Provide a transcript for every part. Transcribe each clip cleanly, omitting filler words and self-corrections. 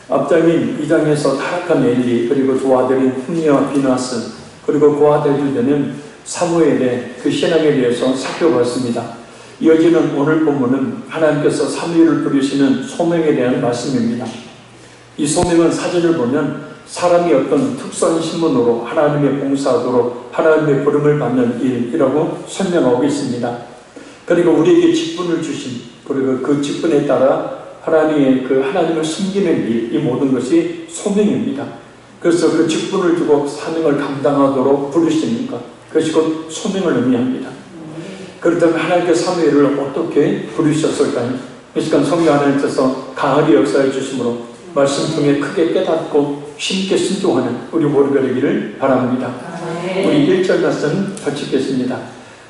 앞장인 2장에서 타락한 엘리, 그리고 두 아들인 흠니와 비나스, 그리고 그 아들도 되는 사무엘의 그 신앙에 대해서 살펴봤습니다. 이어지는 오늘 본문은 하나님께서 사무엘을 부르시는 소명에 대한 말씀입니다. 이 소명은 사전을 보면 사람이 어떤 특수한 신분으로 하나님의 봉사하도록 하나님의 부름을 받는 일이라고 설명하고 있습니다. 그리고 우리에게 직분을 주신, 그리고 그 직분에 따라 하나님을 섬기는 일, 이 모든 것이 소명입니다. 그래서 그 직분을 주고 사명을 감당하도록 부르시는 것, 그것이 곧 소명을 의미합니다. 그렇다면 하나님께서 사무엘을 어떻게 부르셨을까요? 이 시간 성령 하나님께서 강하게 역사해 주심으로 말씀 통해 크게 깨닫고 쉽게 순종하는 우리 모두가 되기를 바랍니다. 우리 1절 말씀 같이 읽겠습니다.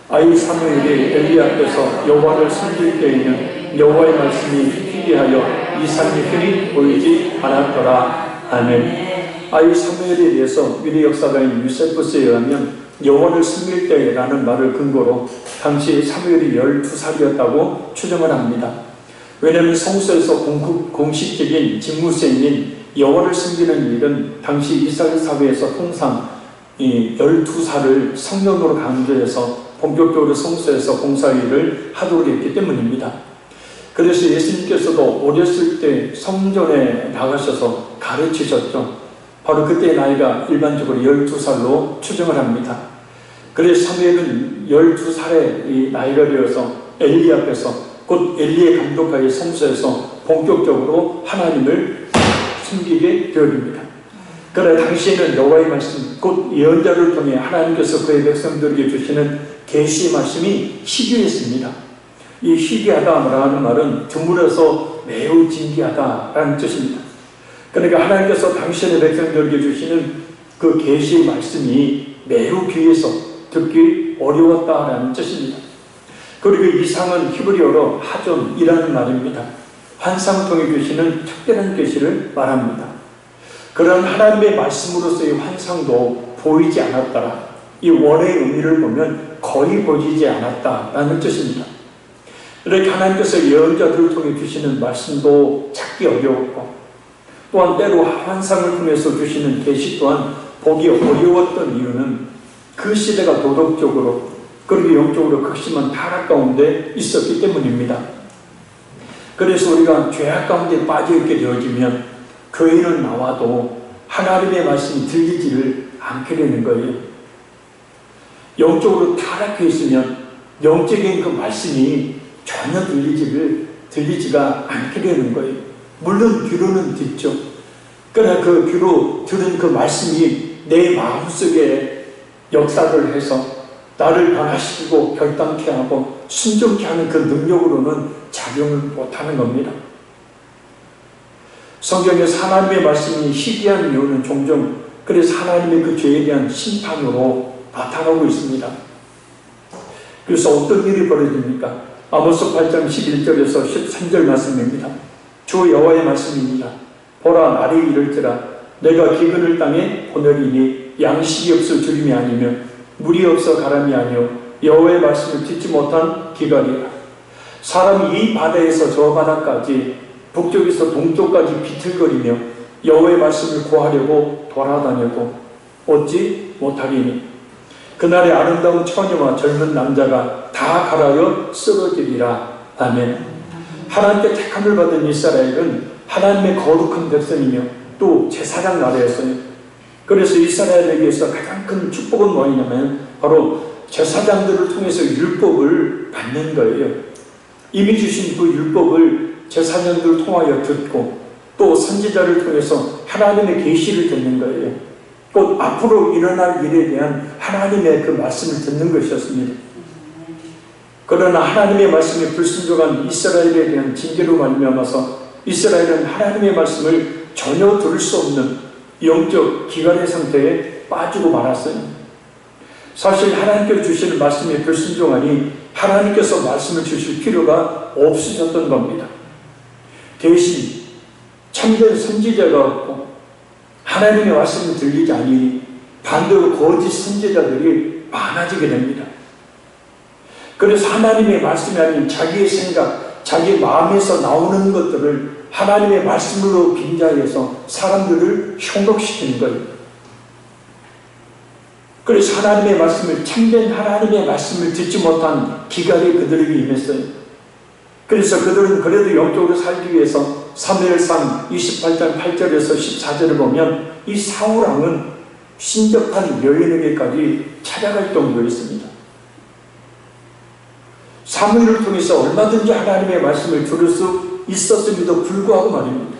아이 사무엘이 엘리 앞에서 여호와를 섬길 때에는 여호와의 말씀이 희귀하여 이삭의 흔히 보이지 않았더라. 아멘. 아이 사무엘에 대해서 미래 역사가인 유세푸스에 의하면 여호와를 섬길 때라는 말을 근거로 당시 사무엘이 12살이었다고 추정을 합니다. 왜냐하면 성소에서 공식적인 직무수행인 여호와를 섬기는 일은 당시 이스라엘 사회에서 통상 12살을 성년으로 강조해서 본격적으로 성소에서 봉사일을 하도록 했기 때문입니다. 그래서 예수님께서도 어렸을 때 성전에 나가셔서 가르치셨죠. 바로 그때의 나이가 일반적으로 12살로 추정을 합니다. 그래서 사무엘은 12살의 이 나이가 되어서 엘리 앞에서 곧 엘리의 감독하에 성소에서 본격적으로 하나님을 섬기게 되어집니다. 그러나 당시에는 여호와의 말씀, 곧 예언자를 통해 하나님께서 그의 백성들에게 주시는 계시의 말씀이 희귀했습니다. 이 희귀하다라는 말은 드물어서 매우 진귀하다라는 뜻입니다. 그러니까 하나님께서 당신의 백성들에게 주시는 그 계시의 말씀이 매우 귀해서 듣기 어려웠다라는 뜻입니다. 그리고 이 상은 히브리어로 하존이라는 말입니다. 환상을 통해 주시는 특별한 계시를 말합니다. 그런 하나님의 말씀으로서의 환상도 보이지 않았더라. 이 원의 의미를 보면 거의 보이지 않았다라는 뜻입니다. 이렇게 하나님께서 예언자들을 통해 주시는 말씀도 찾기 어려웠고, 또한 때로 환상을 통해서 주시는 계시 또한 보기 어려웠던 이유는 그 시대가 도덕적으로 그리고 영적으로 극심한 타락 가운데 있었기 때문입니다. 그래서 우리가 죄악 가운데 빠져있게 되어지면 교회는 나와도 하나님의 말씀이 들리지를 않게 되는 거예요. 영적으로 타락해 있으면 영적인 그 말씀이 전혀 들리지가 않게 되는 거예요. 물론 귀로는 듣죠. 그러나 그 귀로 들은 그 말씀이 내 마음속에 역사를 해서 나를 변화시키고 결단케 하고 순종케 하는 그 능력으로는 작용을 못하는 겁니다. 성경에서 하나님의 말씀이 희귀한 이유는 종종 그래서 하나님의 그 죄에 대한 심판으로 나타나고 있습니다. 그래서 어떤 일이 벌어집니까? 아모스 8장 11절에서 13절 말씀입니다. 주 여호와의 말씀입니다. 보라, 날이 이를지라 내가 기근을 땅에 보내리니 양식이 없어 주림이 아니며 물이 없어 가람이 아니요 여호와의 말씀을 듣지 못한 기갈이라. 사람이 이 바다에서 저 바다까지 북쪽에서 동쪽까지 비틀거리며 여호와의 말씀을 구하려고 돌아다녀도 얻지 못하리니 그날의 아름다운 처녀와 젊은 남자가 다 갈아여 쓰러지리라. 아멘. 하나님께 택함을 받은 이스라엘은 하나님의 거룩한 백성이며 또 제사장 나라였어요. 그래서 이스라엘에게서 가장 큰 축복은 뭐냐면 바로 제사장들을 통해서 율법을 받는 거예요. 이미 주신 그 율법을 제사장들을 통하여 듣고 또 선지자를 통해서 하나님의 계시를 듣는 거예요. 곧 앞으로 일어날 일에 대한 하나님의 그 말씀을 듣는 것이었습니다. 그러나 하나님의 말씀에 불순종한 이스라엘에 대한 징계로 말미암아서 이스라엘은 하나님의 말씀을 전혀 들을 수 없는 영적 기간의 상태에 빠지고 말았어요. 사실 하나님께서 주시는 말씀에 불순종하니 하나님께서 말씀을 주실 필요가 없으셨던 겁니다. 대신 참된 선지자가 없고 하나님의 말씀을 들리지 않으니 반대로 거짓 선지자들이 많아지게 됩니다. 그래서 하나님의 말씀이 아닌 자기의 생각, 자기 마음에서 나오는 것들을 하나님의 말씀으로 빙자해서 사람들을 현혹시키는 거예요. 그래서 하나님의 말씀을, 참된 하나님의 말씀을 듣지 못한 기갈이 그들에게 임했어요. 그래서 그들은 그래도 영적으로 살기 위해서 사무엘상 28장 8절에서 14절을 보면 이 사울왕은 신적한 여인에게까지 찾아갈 정도였습니다. 사무엘을 통해서 얼마든지 하나님의 말씀을 들을 수 있었음에도 불구하고 말입니다.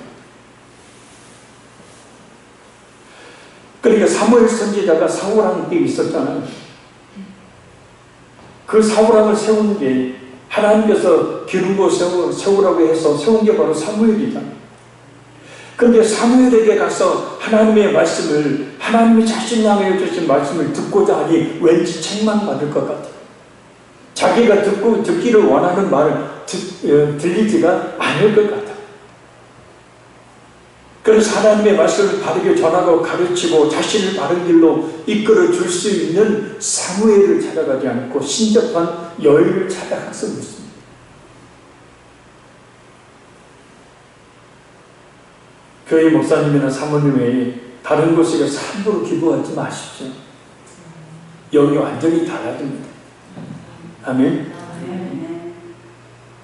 그러니까 사무엘 선지자가 사울왕 때 있었잖아요. 그 사울왕을 세운 게 하나님께서 기름부어 세우라고 해서 세운 게 바로 사무엘이잖아요. 그런데 사무엘에게 가서 하나님의 말씀을, 하나님이 자신을 향해 주신 말씀을 듣고자 하니 왠지 책망받을 것 같아요. 자기가 듣기를 원하는 말을 들리지가 않을 것 같아요. 그래서 하나님의 말씀을 바르게 전하고 가르치고 자신을 바른 길로 이끌어 줄 수 있는 사무엘을 찾아가지 않고 신접한 여인을 찾아가서 묻습니다. 교회 목사님이나 사모님 외에 다른 곳에 가서 함부로 기도하지 마십시오. 여기 완전히 달라집니다. 아멘.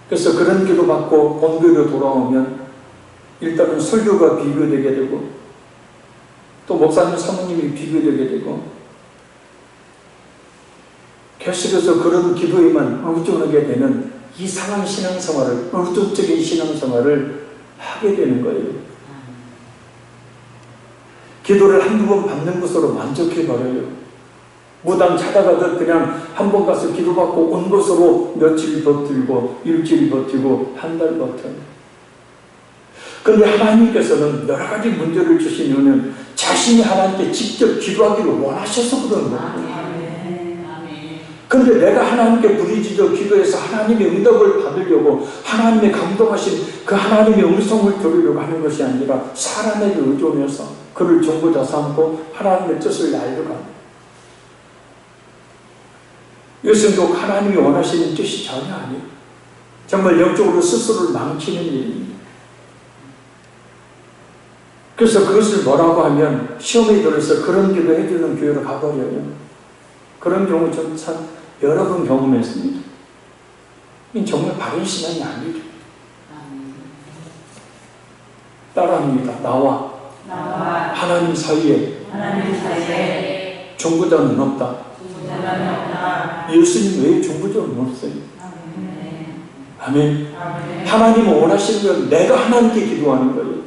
그래서 그런 기도 받고 본교로 돌아오면 일단은 설교가 비교되게 되고 또 목사님 사모님이 비교되게 되고 계속해서 그런 기도에만 의존하게 되는 이상한 신앙생활을, 의존적인 신앙생활을 하게 되는 거예요. 기도를 한두 번 받는 것으로 만족해버려요. 무당 찾아가듯 그냥 한 번 가서 기도받고 온 것으로 며칠 버티고 일주일 버티고 한 달 버텨요. 그런데 하나님께서는 여러 가지 문제를 주신 이유는 자신이 하나님께 직접 기도하기를 원하셔서 그런 거예요. 그런데 내가 하나님께 부르짖어 기도해서 하나님의 응답을 받으려고 하나님의 감동하신 그 하나님의 음성을 들으려고 하는 것이 아니라 사람에게 의존해서 그를 전부자 삼고 하나님의 뜻을 알려고 합니다. 이것은 또 하나님이 원하시는 뜻이 전혀 아니에요. 정말 영적으로 스스로를 망치는 일입니다. 그래서 그것을 뭐라고 하면 시험에 들어서 그런 기도 해주는 교회로 가버려요. 그런 경우 좀 참 여러 번 경험했습니다. 이건 정말 바른 신앙이 아니죠. 따라합니다. 나와 하나님 사이에 중보자는 없다. 예수님 외에 중보자는 없어요. 아멘. 하나님은 원하시는 건 내가 하나님께 기도하는 거예요.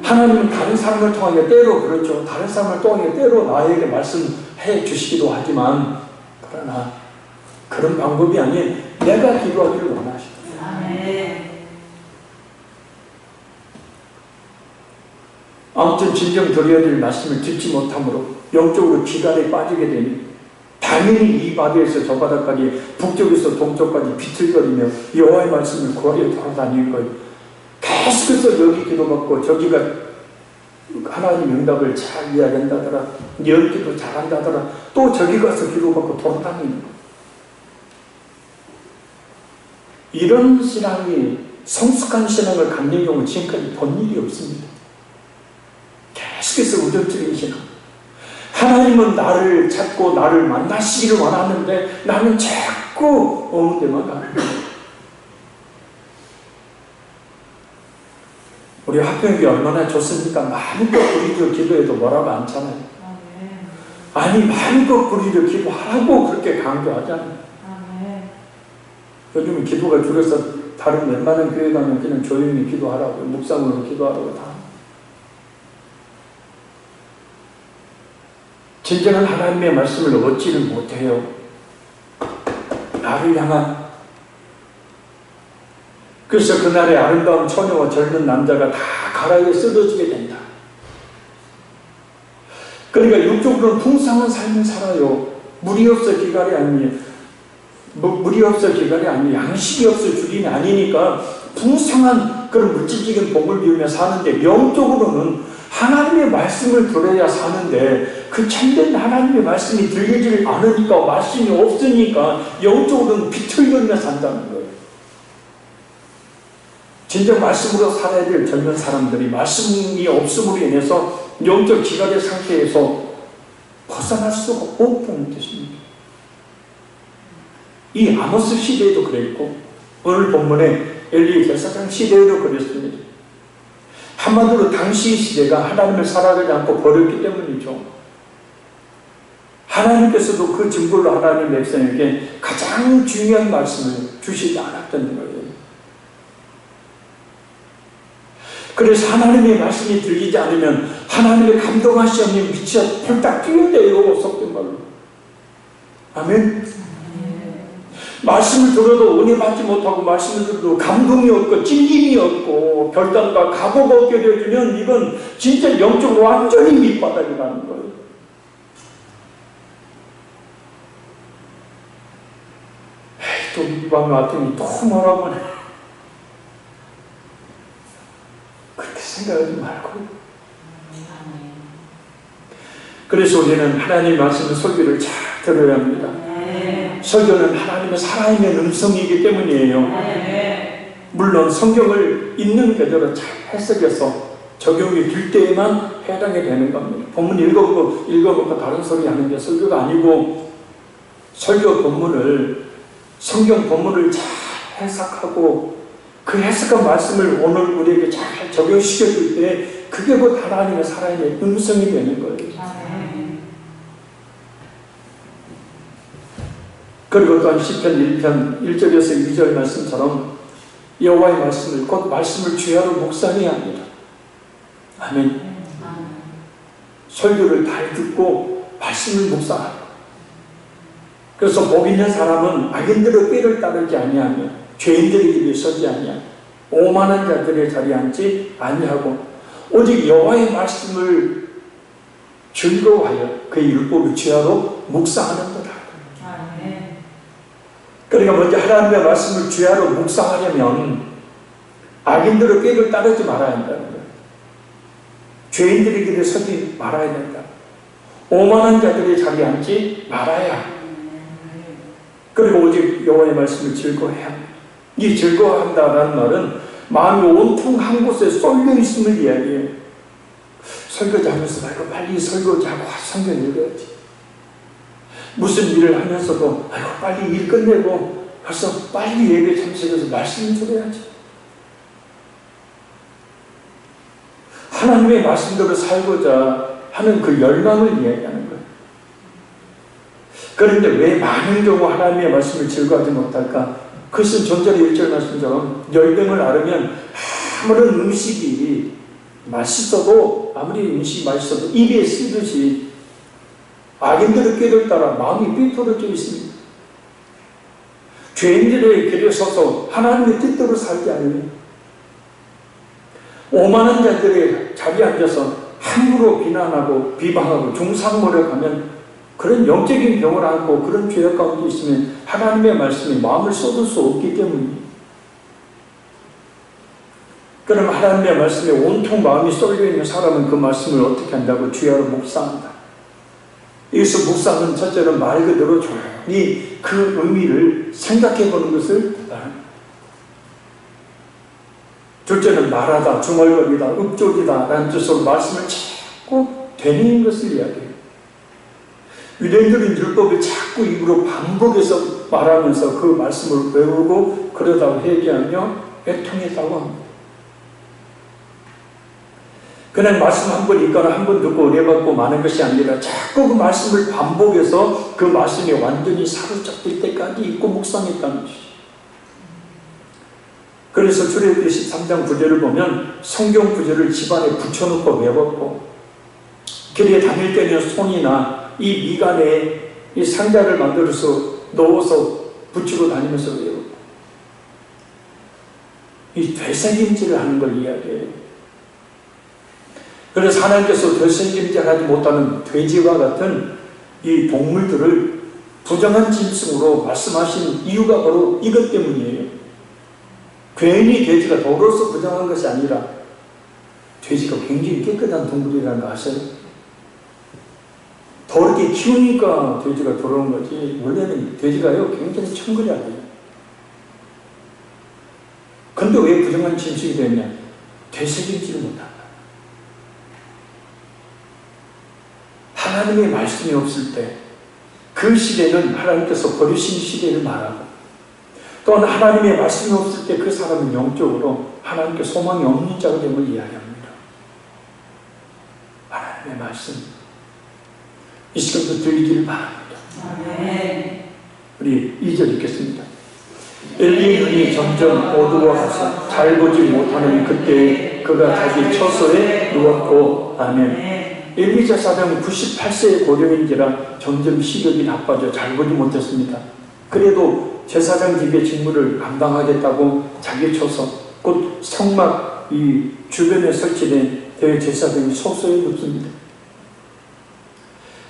하나님은 다른 사람을 통하여 때로 그렇죠. 다른 사람을 통하여 때로 나에게 말씀해 주시기도 하지만 그러나 그런 방법이 아닌 내가 기도하기를 원하시죠. 아무튼 진정 드려야 될 말씀을 듣지 못함으로 영적으로 기갈에 빠지게 되니 당연히 이 바다에서 저 바다까지 북쪽에서 동쪽까지 비틀거리며 여호와의 말씀을 구하려 돌아다닐 거예요. 계속해서 여기 기도받고 저기가 하나님 응답을 잘 이야기한다더라, 열기도 잘한다더라, 또 저기 가서 기도받고 돌아다니는 거예요. 이런 신앙이, 성숙한 신앙을 갖는 경우 지금까지 본 일이 없습니다. 계속해서 우정적인 신앙. 하나님은 나를 찾고 나를 만나시기를 원하는데 나는 자꾸 어느 데만 가는 거예요. 우리 화평이 얼마나 좋습니까? 마음껏 부리려 기도해도 뭐라고 않잖아요. 아니 마음껏 부리려 기도하라고 그렇게 강조하잖아요. 요즘은 기도가 줄여서 다른 웬만한 교회 가면 그냥 조용히 기도하라고, 묵상으로 기도하라고 다. 진정한 하나님의 말씀을 얻지를 못해요. 나를 향한. 그래서 그날의 아름다운 처녀와 젊은 남자가 다 가라에 쓰러지게 된다. 그러니까 육적으로는 풍성한 삶을 살아요. 물이 없어 기갈이 아니에요. 물이 없어 기갈이 아니에요. 양식이 없어 주림이 아니니까 풍성한 그런 물질적인 복을 비우며 사는데 영적으로는 하나님의 말씀을 들어야 사는데 그 참된 하나님의 말씀이 들리지 않으니까, 말씀이 없으니까 영적으로는 비틀거리며 산다는 거예요. 진정 말씀으로 살아야 될 젊은 사람들이 말씀이 없음으로 인해서 영적 기갈의 상태에서 벗어날 수가 없다는 뜻입니다. 이 아모스 시대에도 그랬고 오늘 본문에 엘리 제사장 시대에도 그랬습니다. 한마디로 당시 시대가 하나님을 살아가지 않고 버렸기 때문이죠. 하나님께서도 그 증거로 하나님 백성에게 가장 중요한 말씀을 주시지 않았던 거예요. 그래서 하나님의 말씀이 들리지 않으면 하나님의 감동하시는 빛이 펄딱 뛰어내요. 속된 말로. 아멘. 말씀을 들어도 은혜 받지 못하고 말씀을 들어도 감동이 없고 찔림이 없고 결단과 각오가 없게 되어지면 이건 진짜 영적으로 완전히 밑바닥이라는 거예요. 에이, 또 이 밤에 왔더니 또 뭐라고 하네. 그렇게 생각하지 말고. 그래서 우리는 하나님의 말씀의 설교를 잘 들어야 합니다. 설교는 하나님의 살아있는 음성이기 때문이에요. 물론 성경을 있는 그대로 잘 해석해서 적용이 될 때에만 해당이 되는 겁니다. 본문 읽어보고 다른 소리 하는 게 설교가 아니고 설교 본문을 성경 본문을 잘 해석하고 그 해석한 말씀을 오늘 우리에게 잘 적용시켜 줄 때 그게 곧 하나님의 살아있는 음성이 되는 거예요. 그리고 또한 시편 1편 1절에서 2절 말씀처럼 여호와의 말씀을 곧 말씀을 주야로 묵상해야 합니다. 아멘. 설교를 잘 듣고 말씀을 묵상하고 그래서 복 있는 사람은 악인들의 꾀를 따르지 아니하며 죄인들의 길에 서지 아니하며 오만한 자들의 자리에 앉지 아니하고 오직 여호와의 말씀을 즐거워하여 그의 율법을 주야로 묵상하는 거다. 그러니까 먼저 하나님의 말씀을 주야로 묵상하려면 악인들의 꾀를 따르지 말아야 한다는 거예요. 죄인들의 길에 서지 말아야 된다. 오만한 자들의 자리에 앉지 말아야. 그리고 오직 여호와의 말씀을 즐거워해야 합니다. 이 즐거워한다라는 말은 마음이 온통 한 곳에 쏠려 있음을 이야기해요. 설교지 하면서 말고 빨리 설교지하고 성경 읽어야지. 무슨 일을 하면서도 아이고 빨리 일 끝내고 벌써 빨리 예배 참석해서 말씀 들어야지. 하나님의 말씀대로 살고자 하는 그 열망을 이야기하는 거예요. 그런데 왜 많은 경우 하나님의 말씀을 즐거워하지 못할까? 그것은 전절의 1절 말씀처럼 열병을 앓으면 아무런 음식이 맛있어도 아무리 음식이 맛있어도 입에 쓰듯이 악인들의 꾀를 따라 마음이 삐뚤어져 있습니다. 죄인들의 길에 서서 하나님의 뜻대로 살지 않으면 오만한 자들의 자리에 앉아서 함부로 비난하고 비방하고 중상모략하면 그런 영적인 병을 안고 그런 죄악 가운데 있으면 하나님의 말씀에 마음을 쏟을 수 없기 때문입니다. 그럼 하나님의 말씀에 온통 마음이 쏠려 있는 사람은 그 말씀을 어떻게 한다고 주야로 묵상한다. 여기서 묵상은 첫째는 말 그대로 조용히 그 의미를 생각해 보는 것을 말합니다. 둘째는 말하다, 중얼거리다, 읍조리다 라는 뜻으로 말씀을 자꾸 되뇌이는 것을 이야기해요. 유대인들은 율법을 자꾸 입으로 반복해서 말하면서 그 말씀을 외우고 그러다가 회개하며 애통했다고 합니다. 그냥 말씀 한 번 읽거나 한 번 듣고 은혜받고 마는 것이 아니라 자꾸 그 말씀을 반복해서 그 말씀이 완전히 사로잡힐 때까지 읽고 묵상했다는 것이죠. 그래서 출애굽기 13장 9절을 보면 성경 구절을 집안에 붙여놓고 외웠고 길에 다닐 때는 손이나 이 미간에 이 상자를 만들어서 넣어서 붙이고 다니면서 외웠고 이 되새김질을 하는 걸 이야기해요. 그래서 하나님께서 되새김질하지 못하는 돼지와 같은 이 동물들을 부정한 짐승으로 말씀하신 이유가 바로 이것 때문이에요. 괜히 돼지가 더러워서 부정한 것이 아니라 돼지가 굉장히 깨끗한 동물이라는 거 아세요? 더럽게 키우니까 돼지가 더러운 거지 원래는 돼지가요 굉장히 청결해요. 근데 그런데 왜 부정한 짐승이 되냐? 되새김질을 못한다. 하나님의 말씀이 없을 때 그 시대는 하나님께서 버리신 시대를 말하고, 또한 하나님의 말씀이 없을 때 그 사람은 영적으로 하나님께 소망이 없는 자가 됨을 이야기합니다. 하나님의 말씀 이 시간도 들리기를 바랍니다. 아멘. 우리 2절 읽겠습니다. 엘리의 눈이 점점 어두워가서 잘 보지 못하는 그때 그가 자기 처소에 누웠고. 아멘. 엘리 제사장은 98세의 고령인지라 점점 시력이 나빠져 잘 보지 못했습니다. 그래도 제사장 집의 직무를 감당하겠다고 자기 처소, 곧 성막 이 주변에 설치된 대제사장이 처소에 눕습니다.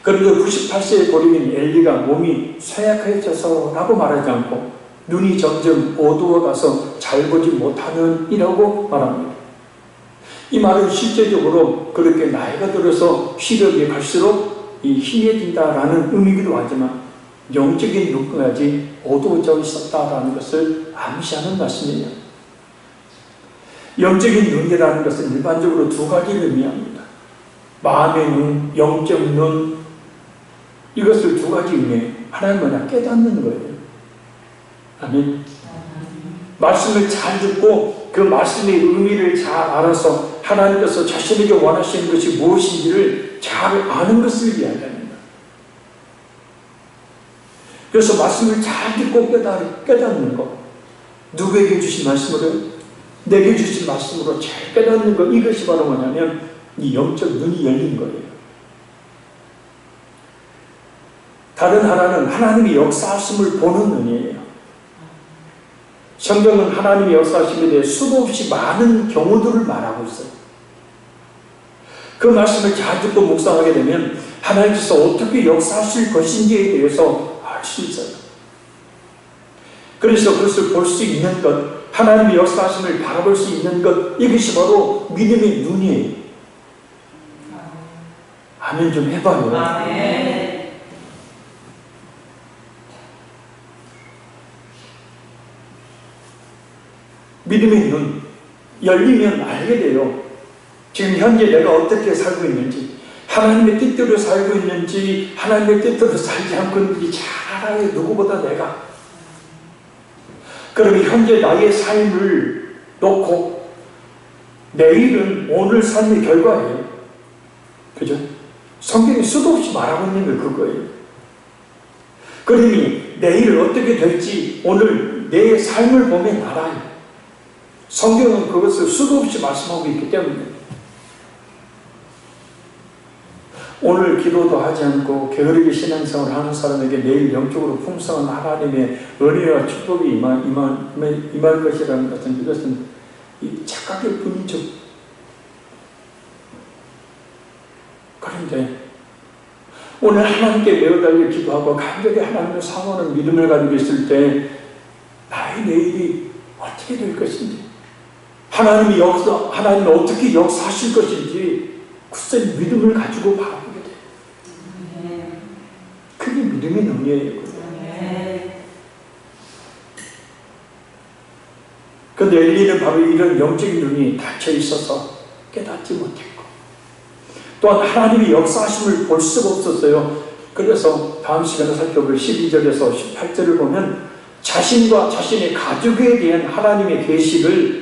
그런데 98세의 고령인 엘리가 몸이 쇠약해져서라고 말하지 않고 눈이 점점 어두워가서 잘 보지 못하는 이라고 말합니다. 이 말은 실제적으로 그렇게 나이가 들어서 시력이 갈수록 희미해진다라는 의미이기도 하지만 영적인 눈까지 어두워져 있었다라는 것을 암시하는 말씀이에요. 영적인 눈이라는 것은 일반적으로 두 가지를 의미합니다. 마음의 눈, 영적 눈, 이것을 두 가지 의미해요. 하나는 뭐냐? 깨닫는 거예요. 아멘. 말씀을 잘 듣고 그 말씀의 의미를 잘 알아서 하나님께서 자신에게 원하시는 것이 무엇인지를 잘 아는 것을 이야기합니다. 그래서 말씀을 잘 듣고 깨닫는 것, 누구에게 주신 말씀으로? 내게 주신 말씀으로 잘 깨닫는 것, 이것이 바로 뭐냐면 이 영적 눈이 열린 거예요. 다른 하나는 하나님의 역사하심을 보는 눈이에요. 성경은 하나님의 역사하심에 대해 수도 없이 많은 경우들을 말하고 있어요. 그 말씀을 잘 듣고 묵상하게 되면 하나님께서 어떻게 역사하실 것인지에 대해서 알 수 있어요. 그래서 그것을 볼 수 있는 것, 하나님의 역사하심을 바라볼 수 있는 것, 이것이 바로 믿음의 눈이에요. 아멘 좀 해봐요. 아멘. 믿음의 눈 열리면 알게 돼요. 지금 현재 내가 어떻게 살고 있는지, 하나님의 뜻대로 살고 있는지, 하나님의 뜻대로 살지 않고 있는지 잘 알아요. 누구보다 내가. 그러면 현재 나의 삶을 놓고 내일은 오늘 삶의 결과예요. 그죠? 성경이 수도 없이 말하고 있는 게 그거예요. 그러니 내일 어떻게 될지 오늘 내 삶을 보면 알아요. 성경은 그것을 수도 없이 말씀하고 있기 때문에 오늘 기도도 하지 않고 게으르게 신앙생활을 하는 사람에게 내일 영적으로 풍성한 하나님의 은혜와 축복이 임할 것이라는 것은 이것은 착각일 뿐이죠. 그런데 오늘 하나님께 매어달려 기도하고 간절히 하나님을 사모하는 믿음을 가지고 있을 때 나의 내일이 어떻게 될 것인지, 하나님이 어떻게 역사하실 것인지 굳세 믿음을 가지고 바라보게 돼요. 그게 믿음의 능력이에요. 그런데 엘리는 바로 이런 영적인 눈이 닫혀 있어서 깨닫지 못했고, 또한 하나님의 역사하심을 볼 수가 없었어요. 그래서 다음 시간에 살펴볼 12절에서 18절을 보면 자신과 자신의 가족에 대한 하나님의 계시를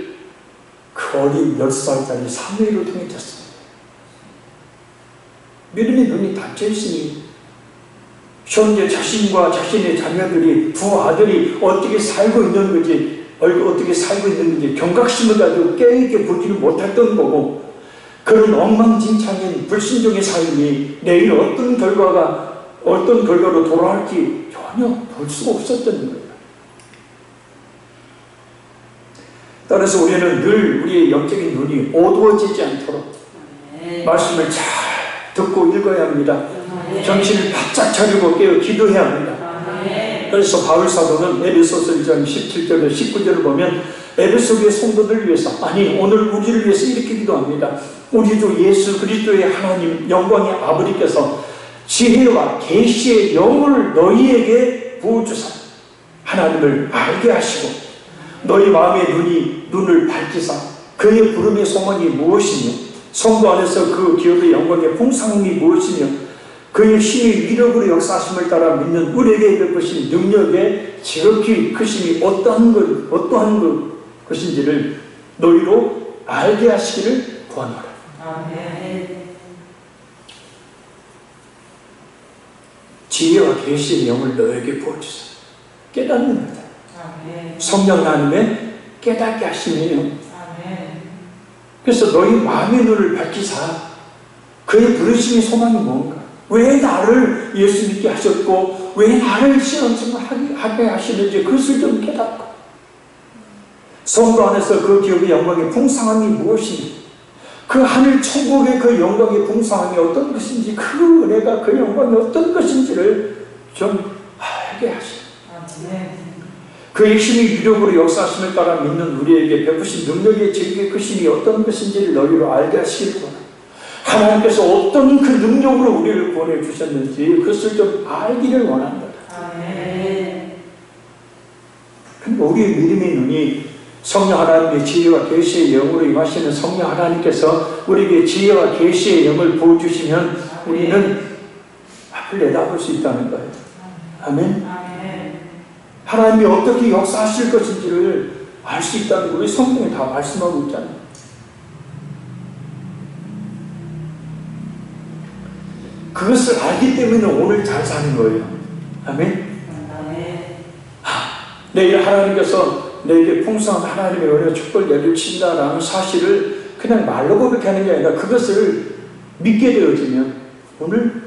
그 어린 10살짜리 사무엘을 통해 졌습니다. 믿음의 눈이 닫혀있으니 현재 자신과 자신의 자녀들이, 두 아들이 어떻게 살고 있는 건지 경각심을 가지고 깨있게 보지를 못했던 거고, 그런 엉망진창인 불신종의 삶이 내일 어떤 결과로 돌아올지 전혀 볼 수가 없었던 거예요. 따라서 우리는 늘 우리의 영적인 눈이 어두워지지 않도록 말씀을 잘 듣고 읽어야 합니다. 정신을 바짝 차리고 깨어 기도해야 합니다. 그래서 바울 사도는 에베소서 1장 17절에 19절을 보면 에베소교의 성도들을 위해서, 아니 오늘 우리를 위해서 이렇게 기도합니다. 우리 주 예수 그리스도의 하나님 영광의 아버지께서 지혜와 계시의 영을 너희에게 부어주사 하나님을 알게 하시고 너희 마음의 눈이 눈을 밝히사 그의 부름의 소망이 무엇이며 성도 안에서 그 기업의 영광의 풍성함이 무엇이며 그의 힘의 위력으로 역사하심을 따라 믿는 우리에게 베푸신 능력의 지극히 크심이 어떠한 것인지를 너희로 알게 하시기를 구하노라. 아멘. 지혜와 계시의 영을 너에게 부어주소서. 깨닫는 거다. 성령 하나님의 깨닫게 하시며 그래서 너희 마음의 눈을 밝히사 그의 부르심의 소망이 뭔가, 왜 나를 예수 믿게 하셨고 왜 나를 신앙생활 하게 하시는지 그것을 좀 깨닫고, 성도 안에서 그 기업의 영광의 풍성함이 무엇인지, 그 하늘 천국의 그 영광의 풍성함이 어떤 것인지, 그 은혜가 그 영광이 어떤 것인지를 좀 알게 하시고, 그의 힘이 위력으로 역사하심을 따라 믿는 우리에게 베푸신 능력의 지극히 크심이 어떤 것인지를 너희로 알게 하시길 원합니다. 하나님께서 어떤 그 능력으로 우리를 구원해 주셨는지 그것을 좀 알기를 원합니다. 근데 우리의 믿음의 눈이 성령 하나님의 지혜와 계시의 영으로 임하시는 성령 하나님께서 우리에게 지혜와 계시의 영을 부어주시면 우리는 앞을 내다볼 수 있다는 거예요. 아멘. 하나님이 어떻게 역사하실 것인지를 알 수 있다는 거 우리 성경에 다 말씀하고 있잖아요. 그것을 알기 때문에 오늘 잘 사는 거예요. 아멘. 내일 하나님께서 내게 풍성한 하나님의 은혜와 축복을 내려주신다라는 사실을 그냥 말로 고백하는 게 아니라 그것을 믿게 되어지면 오늘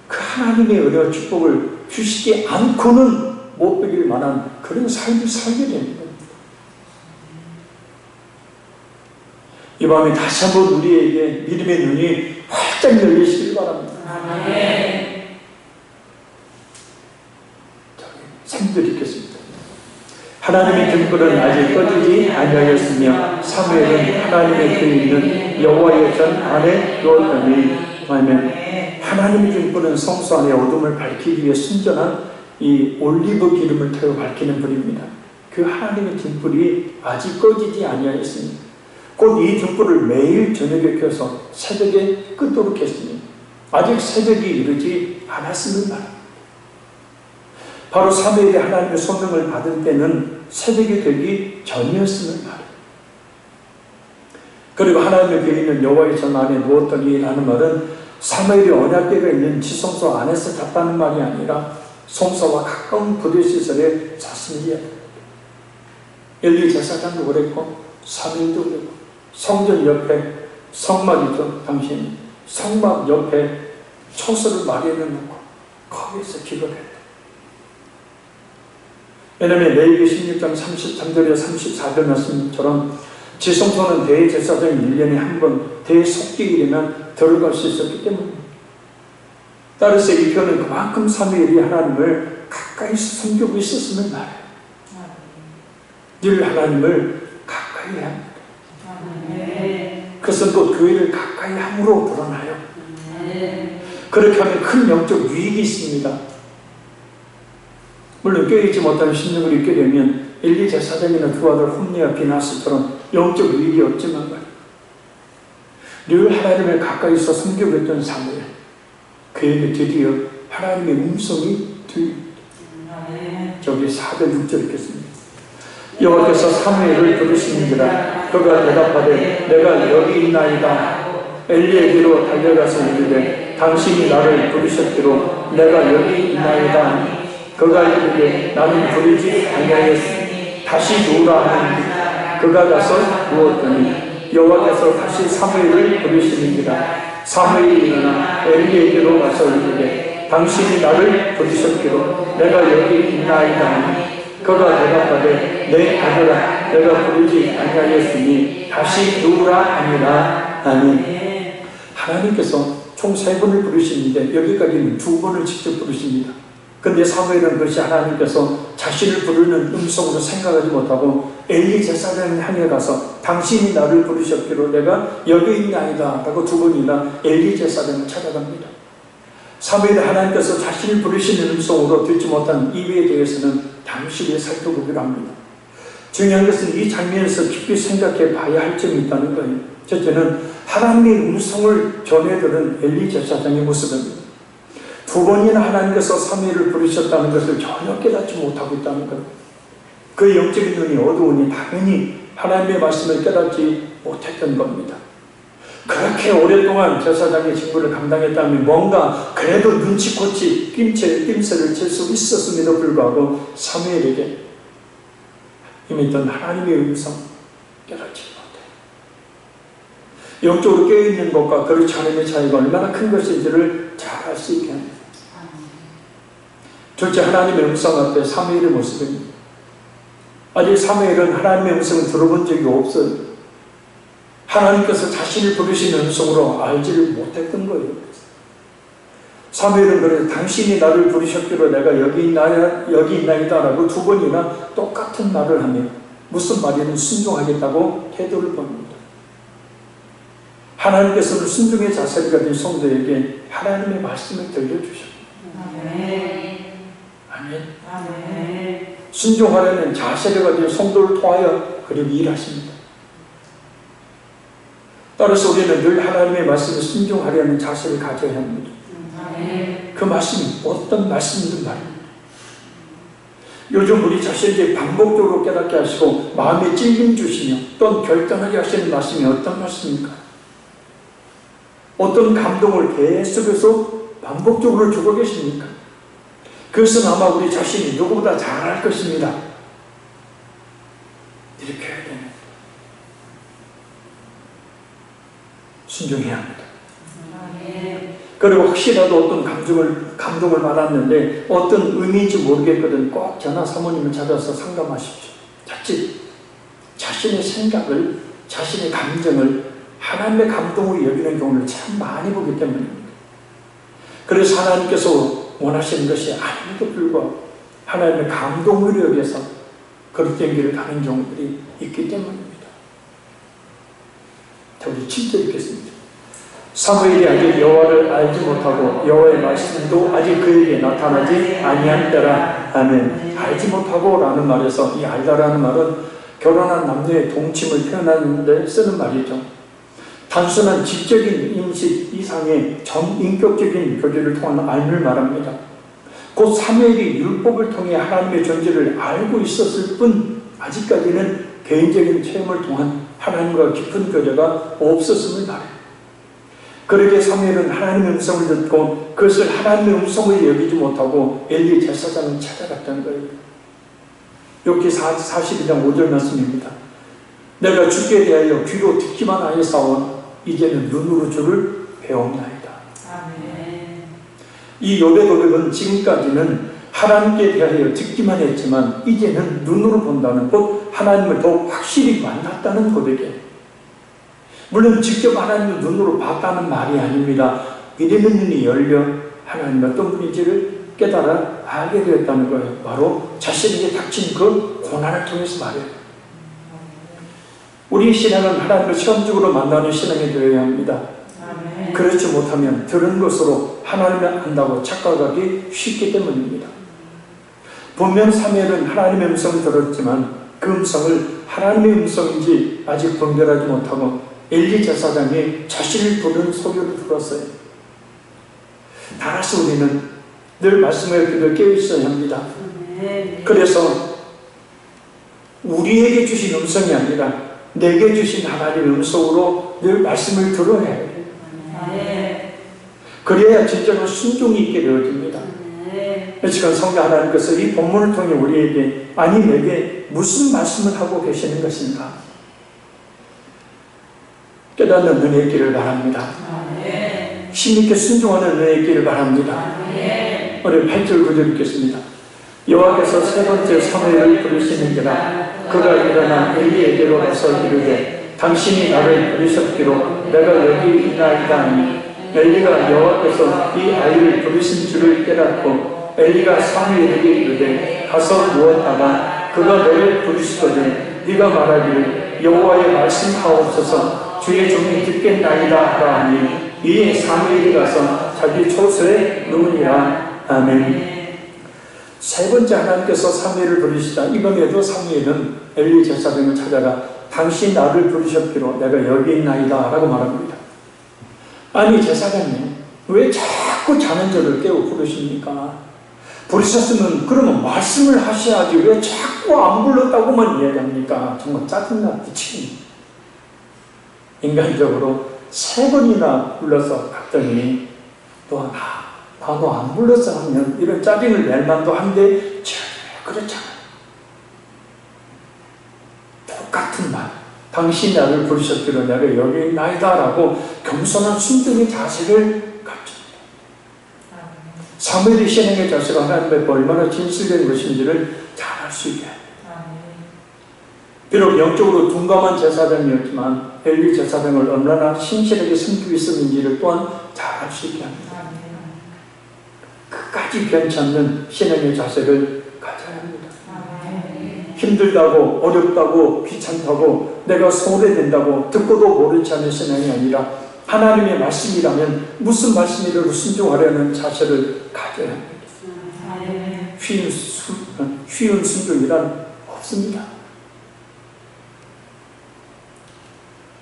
그 하나님의 은혜와 축복을 주시지 않고는 못 되길 만한 그런 삶을 살게 되는 겁니다. 이 밤에 다시 한번 우리에게 믿음의 눈이 활짝 열리시길 바랍니다. 생들 읽겠습니다. 하나님의 등불은 아직 꺼지지 아니하였으며 사무엘은 하나님의 그 있는 여호와의 전 안에 누웠더니, 아멘. 하나님의 등불은 성소 안에 어둠을 밝히기 위해 순전한 이 올리브 기름을 태워 밝히는 불입니다. 그 하나님의 등불이 아직 꺼지지 아니하였습니다. 곧 이 등불을 매일 저녁에 켜서 새벽에 끄도록 했으니 아직 새벽이 이르지 않았음을 말합니다. 바로 사무엘이 하나님의 소명을 받을 때는 새벽이 되기 전이었음을 말합니다. 그리고 하나님의 배인은 여호와의 전 안에 누웠더니 라는 말은 사무엘이 언약궤가 있는 지성소 안에서 잤다는 말이 아니라 성소와 가까운 부대시설에 잤습니다. 엘리 제사장도 그랬고 사무엘도 그랬고 성전 옆에 성막이죠. 당신 성막 옆에 초소를 마련해 놓고 거기에서 기도를 했다. 왜냐하면 레위기 16장 33절에 34절 말씀처럼 지성소는 대제사장이 1년에 한 번 대속기일이면 들어갈 수 있었기 때문입니다. 따라서 이 표는 그만큼 사무엘이 하나님을 가까이서 섬기고 있었음을 말해요. 늘 하나님을 가까이 합니다. 그것은 또 교회를 가까이 함으로 드러나요. 그렇게 하면 큰 영적 유익이 있습니다. 물론 껴있지 못하는 심령을 입게 되면 엘리 제사장이나 두 아들 홈리와 비나스처럼 영적 유익이 없지만 늘 하나님을 가까이서 섬기고 있던 사무엘, 그에게 드디어 하나님의 음성이 들립니다. 저기 4절 6절 읽겠습니다. 여호와께서 사무엘을 부르시는지라 그가 대답하되 내가 여기 있나이다. 엘리에게로 달려가서 이르되 당신이 나를 부르셨기로 내가 여기 있나이다. 그가 이르되 나는 부르지 아니하였으니 다시 누우라 하니 그가 가서 누웠더니 여호와께서 다시 사무엘을 부르시는지라. 사무엘이 일어나 엘리에게로 가서 이르되 당신이 나를 부르셨기로 내가 여기 있나이다 하니 그가 대답하되 내 아들아 내가 부르지 아니하였으니 다시 누우라 하니라. 아멘. 하나님께서 총 3번을 부르시는데 여기까지는 2번을 직접 부르십니다. 근데 사무엘은 그것이 하나님께서 자신을 부르는 음성으로 생각하지 못하고 엘리 제사장을 향해 가서 당신이 나를 부르셨기로 내가 여기 있나이다 라고 2번이나 엘리 제사장을 찾아갑니다. 사무엘은 하나님께서 자신을 부르시는 음성으로 듣지 못한 이유에 대해서는 당시에 살펴보기로 합니다. 중요한 것은 이 장면에서 깊이 생각해 봐야 할 점이 있다는 거예요. 첫째는 하나님의 음성을 전해들은 엘리 제사장의 모습입니다. 두 번이나 하나님께서 사무엘을 부르셨다는 것을 전혀 깨닫지 못하고 있다는 것. 그의 영적인 눈이 어두우니 당연히 하나님의 말씀을 깨닫지 못했던 겁니다. 그렇게 오랫동안 제사장의 직무를 감당했다면 뭔가 그래도 눈치코치 낌새를 칠 수 있었음에도 불구하고 사무엘에게 임했던 하나님의 음성 깨닫지 못해요. 영적으로 깨어있는 것과 그렇지 않음의 차이가 얼마나 큰 것인지를 잘 알 수 있게 합니다. 둘째, 하나님의 음성 앞에 사무엘의 모습입니다. 아직 사무엘은 하나님의 음성을 들어본 적이 없어요. 하나님께서 자신을 부르시는 음성으로 알지를 못했던 거예요. 사무엘은 그래서 당신이 나를 부르셨기로 내가 여기 있나이다 라고 두 번이나 똑같은 말을 하며 무슨 말이든 순종하겠다고 태도를 보입니다. 하나님께서는 순종의 자세를 가진 성도에게 하나님의 말씀을 들려주셨습니다. 아멘. 아멘. 순종하려는 자세를 가진 성도를 통하여 그렇게 일하십니다. 따라서 우리는 늘 하나님의 말씀을 순종하려는 자세를 가져야 합니다. 그 말씀이 어떤 말씀이든 말입니다. 요즘 우리 자신에게 반복적으로 깨닫게 하시고 마음에 찔림 주시며 또 결단하게 하시는 말씀이 어떤 말씀입니까? 어떤 감동을 계속해서 반복적으로 주고 계십니까? 그것은 아마 우리 자신이 누구보다 잘 알 것입니다. 이렇게 해야 됩니다. 순종해야 합니다. 그리고 혹시라도 어떤 감동을 받았는데 어떤 의미인지 모르겠거든 꼭 전화 사모님을 찾아서 상담하십시오. 자칫 자신의 생각을, 자신의 감정을 하나님의 감동으로 여기는 경우를 참 많이 보기 때문입니다. 그래서 하나님께서 원하시는 것이 아님에도 불구하고 하나님의 감동을 여기서 그릇된 길을 가는 경우들이 있기 때문입니다. 자, 우리 7절 읽겠습니다. 사무엘이 아직 여호와를 알지 못하고 여호와의 말씀도 아직 그에게 나타나지 아니한 때라. 아멘. 알지 못하고 라는 말에서 이 알다라는 말은 결혼한 남녀의 동침을 표현하는 데 쓰는 말이죠. 단순한 지적인 인식 이상의 전인격적인 교제를 통한 알을 말합니다. 곧 사무엘이 율법을 통해 하나님의 존재를 알고 있었을 뿐 아직까지는 개인적인 체험을 통한 하나님과 깊은 교제가 없었음을 말해요. 그러게 사무엘은 하나님의 음성을 듣고 그것을 하나님의 음성을 여기지 못하고 엘리 제사장을 찾아갔다는 거예요. 욥기 42장 5절 말씀입니다. 내가 주께 대하여 귀로 듣기만 하였사오나 이제는 눈으로 주를 배움나이다. 아멘. 이 욥의 고백은 지금까지는 하나님께 대하여 듣기만 했지만 이제는 눈으로 본다는 곧 하나님을 더욱 확실히 만났다는 고백이에요. 물론 직접 하나님을 눈으로 봤다는 말이 아닙니다. 믿음의 눈이 열려 하나님이 어떤 분인지를 깨달아 알게 되었다는 거예요. 바로 자신에게 닥친 그 고난을 통해서 말해요. 우리 신앙은 하나님을 체험적으로 만나는 신앙이 되어야 합니다. 아멘. 그렇지 못하면 들은 것으로 하나님을 안다고 착각하기 쉽기 때문입니다. 분명 사무엘은 하나님의 음성을 들었지만 그 음성을 하나님의 음성인지 아직 분별하지 못하고 엘리 제사장이 자신을 부르는 소리를 들었어요. 따라서 우리는 늘 말씀의 귀를 깨어있어야 합니다. 그래서 우리에게 주신 음성이 아니라 내게 주신 하나님의 음성으로 늘 말씀을 들어야 해요. 그래야 진정한 순종이 있게 되어집니다. 지금 성령 하나님께서 이 본문을 통해 우리에게 아니 내게 무슨 말씀을 하고 계시는 것인가 깨닫는 은혜의 길을 바랍니다. 힘있게 순종하는 은혜의 길을 바랍니다. 오늘 8절 9절 읽겠습니다. 여호와께서 세 번째 사무엘을 부르시는지라 그가 일어나 엘리에게로 가서 이르되 당신이 나를 부르셨기로 내가 여기 있나이다 하니 엘리가 여호와께서 이 아이를 부르신 줄을 깨닫고 엘리가 사무엘에게 이르되 가서 누웠다가 그가 너를 부르시거든 네가 말하기를 여호와의 말씀하옵소서 주의 종이 듣겠나이다 하라 하니 이에 사무엘이 가서 자기 처소에 누우니라. 아멘. 세 번째 하나님께서 사무엘을 부르시자 이번에도 사무엘은 엘리 제사장을 찾아가 당신 나를 부르셨기로 내가 여기 있나이다 라고 말합니다. 아니 제사장님 왜 자꾸 자는 저를 깨워 부르십니까? 부르셨으면 그러면 말씀을 하셔야지 왜 자꾸 안 불렀다고만 이야기합니까? 정말 짜증나 미치겠네. 인간적으로 세 번이나 불러서 갔더니 또 나도 안 불렀어 하면 이런 짜증을 낼 만도 한데 그렇잖아요. 똑같은 말. 당신 나를 부르셨기로 내가 여기 있나이다 라고 겸손한 순종의 자세를 갖춥니다. 사무엘의 신앙의 자세가 하나님 앞에 얼마나 진실된 것인지를 잘 알 수 있게 합니다. 비록 영적으로 둔감한 제사장이었지만 엘리 제사장을 얼마나 신실하게 섬기고 있었는지를 또한 잘 알 수 있게 합니다. 끝까지 변치 않는 신앙의 자세를 가져야 합니다. 힘들다고 어렵다고 귀찮다고 내가 소홀해진다고 듣고도 모르지 않는 신앙이 아니라 하나님의 말씀이라면 무슨 말씀이라도 순종하려는 자세를 가져야 합니다. 쉬운 순종이란 없습니다.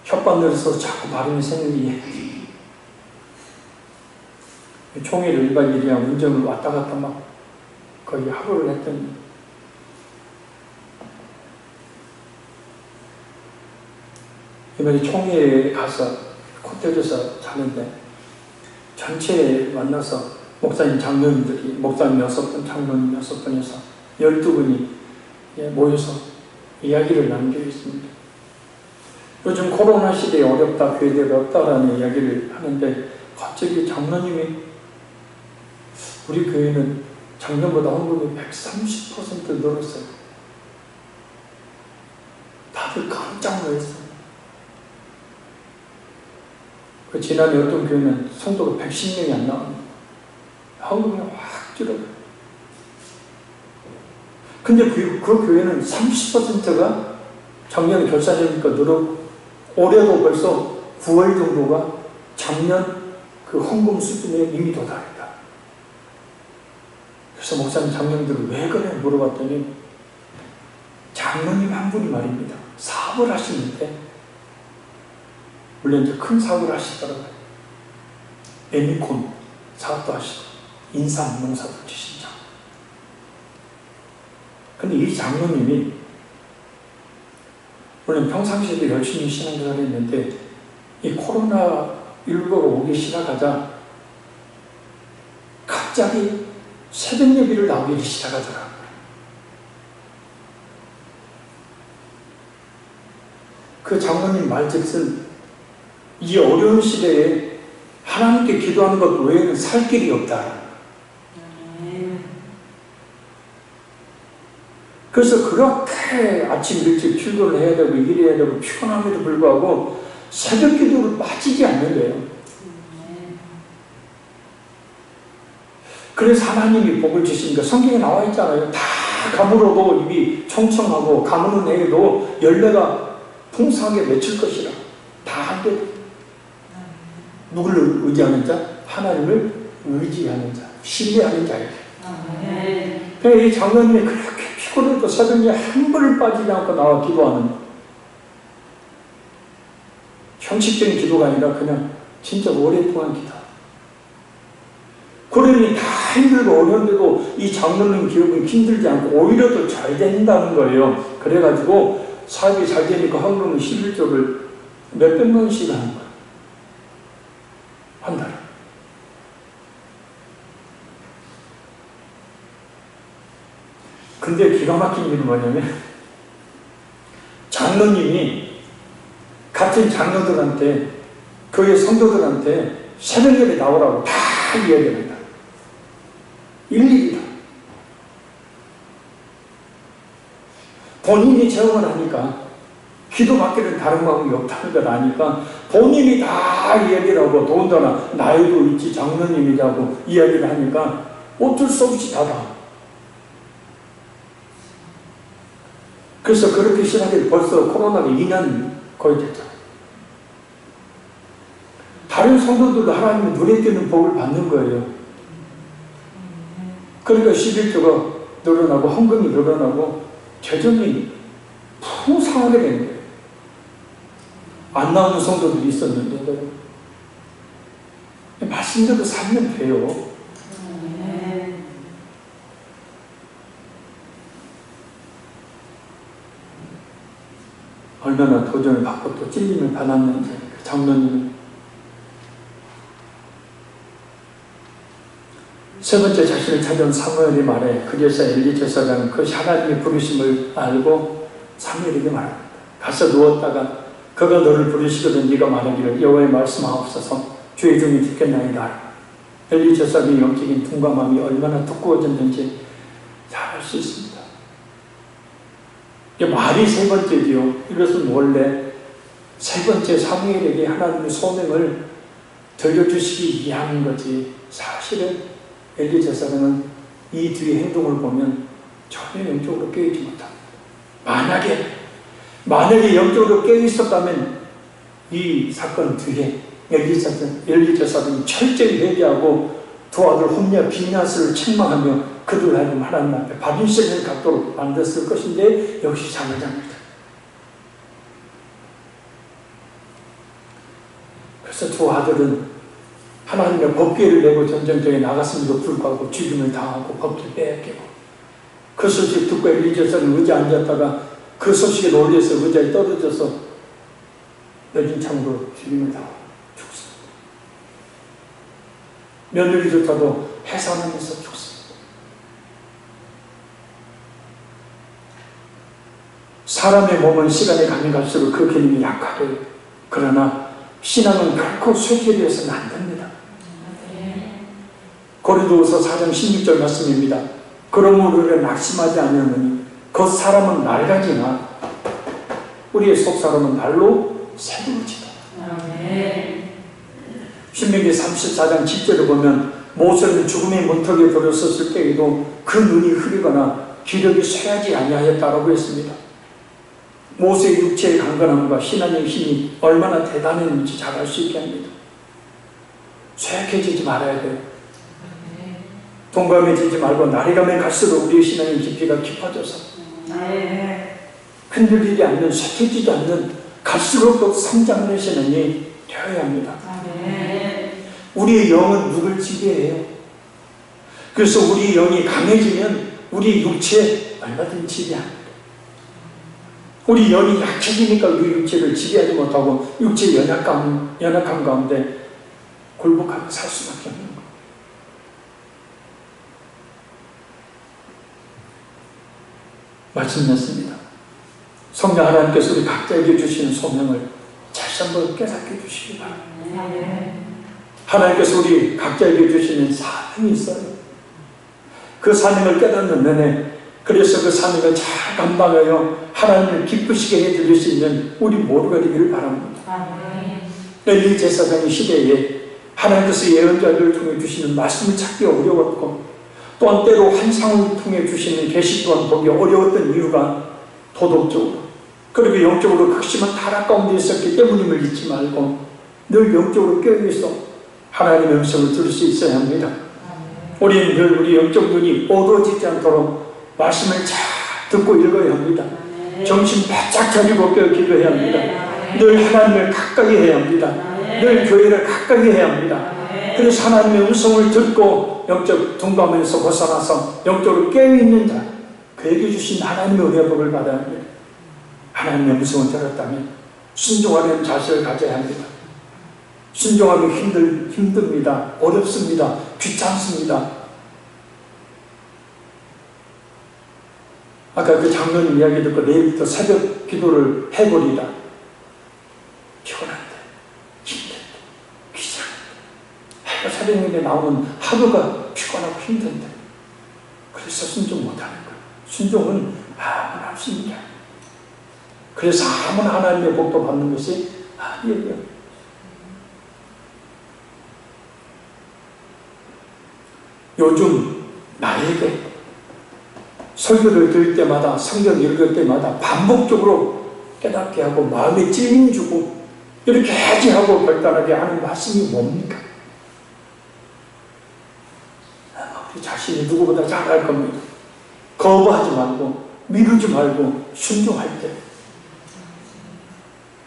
혓밥 늘어서 자꾸 발음이 새는 총회를 1박 2일이야 운전을 왔다 갔다 막 거의 하루를 했더니 이번에 총회에 가서 코테이지에서 자는데 전체에 만나서 목사님 장로님들이 목사님 6분 장로님 6분에서 12분이 모여서 이야기를 나누고 있습니다. 요즘 코로나 시대에 어렵다 교회가 없다라는 이야기를 하는데 갑자기 장로님이 우리 교회는 작년보다 헌금이 130% 늘었어요. 다들 깜짝 놀랐어요. 그 지난해 어떤 교회는 성도가 110명이 안 나옵니다. 헌금이 확 줄어요. 근데 그 교회는 30%가 작년에 결산하니까 늘었고 올해도 벌써 9월 정도가 작년 그 헌금 수준에 이미 도달했다. 그래서 목사님 장로님들은 왜 그래 물어봤더니 장로님 한 분이 말입니다. 사업을 하시는데 물론 이제 큰 사업을 하시더라고요. 애니콘 사업도 하시고 인삼 농사도 지신다. 근데 이 장로님이 물론 평상시에도 열심히 신앙생활을 했는데 이 코로나19가 오기 시작하자 갑자기 새벽 예배를 나오기 시작하더라고요. 그 장로님 말즉슨 이 어려운 시대에 하나님께 기도하는 것 외에는 살 길이 없다. 그래서 그렇게 아침 일찍 출근을 해야 되고 일해야 되고 피곤함에도 불구하고 새벽 기도를 빠지지 않는 거예요. 그래서 하나님이 복을 주시니까 성경에 나와 있잖아요. 다 가물어도 입이 청청하고 가무는 애에도 열매가 풍성하게 맺힐 것이라. 다 한데 누구를 의지하는 자? 하나님을 의지하는 자, 신뢰하는 자예요. 이 장로님이 그렇게 피곤해도 새벽에 한 번을 빠지지 않고 나와 기도하는 형식적인 기도가 아니라 그냥 진짜 오랫동안 기도. 그러니 다 힘들고 어려운데도 이 장로님 기업은 힘들지 않고 오히려 더 잘 된다는 거예요. 그래가지고 사업이 잘 되니까 헌금은 11조를 몇백만 원씩 하는 거예요. 한 달에. 근데 기가 막힌 일은 뭐냐면 장로님이 같은 장로들한테 교회 성도들한테 새벽 예배 나오라고 다 이야기합니다. 일일이 다. 본인이 체험을 하니까 기도받기는 다른 방법이 없다는 걸 아니까 본인이 다 이야기를 하고 더군다나 나이도 있지 장로님이라고 이야기를 하니까 어쩔 수 없이 다다. 그래서 그렇게 시작해서 벌써 코로나가 2년 거의 됐잖아요. 다른 성도들도 하나님의 눈에 띄는 복을 받는 거예요. 그러니까 11조가 늘어나고 헌금이 늘어나고 재정이 풍성하게 된 거예요. 안 나오는 성도들이 있었는데 말씀대로 살면 돼요. 얼마나 도전을 받고 또 찔림을 받았는지 그 장로님은. 세 번째 자신을 찾아온 사무엘의 말에 그제서 엘리 제사장은 그 하나님의 부르심을 알고 사무엘에게 말합니다. 가서 누웠다가 그가 너를 부르시거든 네가 말하기를 여호와의 말씀하옵소서 주의 종이 듣겠나이다. 엘리 제사장의 영적인 둔감함이 얼마나 두꺼워졌는지 잘 알 수 있습니다. 말이 세 번째지요. 이것은 원래 세 번째 사무엘에게 하나님의 소명을 들려주시기 위한 거지, 사실은 엘리 제사장은 이 뒤의 행동을 보면 전혀 영적으로 깨어있지 못합니다. 만약에 영적으로 깨어있었다면 이 사건 뒤에 엘리 제사장이 철저히 회개하고 두 아들 홈리와 비냐스를 책망하며 그들 하여금 하나님 앞에 받으시는 각도로 만들었을 것인데 역시 잘못합니다. 그래서 두 아들은 하나님의 법궤를 내고 전쟁터에 나갔음에도 불구하고 죽임을 당하고 법궤 빼앗기고, 그 소식 듣고 엘리 제사장은 의자에 앉았다가 그 소식에 놀라서 의자에 떨어져서 여진 창으로 죽임을 당하고 죽습니다. 며느리조차도 해산하면서 죽습니다. 사람의 몸은 시간이 가면 갈수록 그 기능이 약하게, 그러나 신앙은 결코 쇠퇴되어서는 안 됩니다. 고린도후서 4장 16절 말씀입니다. 그러므로 우리가 낙심하지 않으니 그 사람은 낡아지나 우리의 속사람은 날로 새로워지다. 신명기 34장 10절을 보면 모세는 죽음의 문턱에 들어섰을 때에도 그 눈이 흐리거나 기력이 쇠하지 아니하였다라고 했습니다. 모세의 육체의 강건함과 신앙의 힘이 얼마나 대단했는지 잘 알 수 있게 합니다. 쇠약해지지 말아야 돼요. 동감해지지 말고 날이 가면 갈수록 우리의 신앙의 깊이가 깊어져서 흔들리지 않는, 쇠퇴지지 않는, 갈수록 더 성장하는 신앙이 되어야 합니다. 우리의 영은 누굴 지배해요? 그래서 우리 영이 강해지면 우리 육체에 얼마든지 지배합니다. 우리 영이 약해지니까 우리 육체를 지배하지 못하고 육체의 연약함 가운데 굴복하고 살 수밖에 없는 거예요. 말씀했습니다. 성령 하나님께서 우리 각자에게 주시는 소명을 다시 한번 깨닫게 해주시기 바랍니다. 하나님께서 우리 각자에게 주시는 사명이 있어요. 그 사명을 깨닫는 내내, 그래서 그 사명을 잘 감당하여 하나님을 기쁘시게 해드릴 수 있는 우리 모두가 되기를 바랍니다. 엘리 제사장의 시대에 하나님께서 예언자들을 통해 주시는 말씀을 찾기 어려웠고, 또한 때로 환상을 통해 주시는 계시 또한 보기 어려웠던 이유가 도덕적으로, 그리고 영적으로 극심한 타락 가운데 있었기 때문임을 잊지 말고 늘 영적으로 깨어있어 하나님의 음성을 들을 수 있어야 합니다. 우리는 늘 우리 영적 눈이 어두워지지 않도록 말씀을 잘 듣고 읽어야 합니다. 정신 바짝 차리고 깨어 기도해야 합니다. 늘 하나님을 가까이 해야 합니다. 늘 교회를 가까이 해야 합니다. 그래서 하나님의 음성을 듣고 영적 둔감에서 벗어나서 영적으로 깨어있는 자, 그에게 주신 하나님의 은혜의 복을 받아야 합니다. 하나님의 음성을 들었다면 순종하는 자세를 가져야 합니다. 순종하기 힘듭니다. 어렵습니다. 귀찮습니다. 아까 그 장로님 이야기 듣고 내일부터 새벽 기도를 해버리라. 피곤한데, 힘든데, 귀찮은데, 해가 새벽에 나오는 하루가 피곤하고 힘든데, 그래서 순종 못하는 거예요. 순종은 아무나 할 수 있는 게 아니에요. 그래서 아무나 하나님의 복도 받는 것이 아니에요. 요즘 나에게 설교를 들을 때마다, 성경 읽을 때마다 반복적으로 깨닫게 하고 마음에 찔림 주고 이렇게 해야지 하고 결단하게 하는 말씀이 뭡니까? 우리 자신이 누구보다 잘 알 겁니다. 거부하지 말고 미루지 말고 순종할 때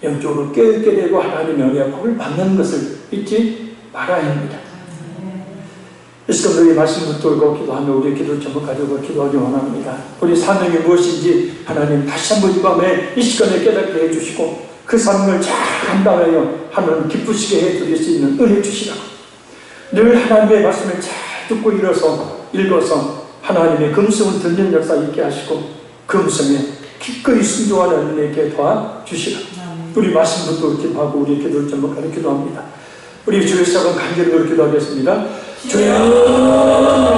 영적으로 깨닫게 되고 하나님의 은혜와 복을 받는 것을 잊지 말아야 합니다. 이 시간 너희 말씀 붙들고 기도하며 우리 기도 제목 가지고 기도하기 원합니다. 우리 사명이 무엇인지 하나님 다시 한번 이 밤에 이 시간에 깨닫게 해주시고 그 삶을 잘 감당하여 하나님 기쁘시게 해드릴 수 있는 은혜 주시라고, 늘 하나님의 말씀을 잘 듣고 읽어서 하나님의 금성을 듣는 역사 있게 하시고 금성에 기꺼이 순종하는 은혜 있게 도와주시라고 우리 말씀부터 기도하고 우리 기도를 제목하여 기도합니다. 우리 주의 시작은 간절히 기도하겠습니다. 주여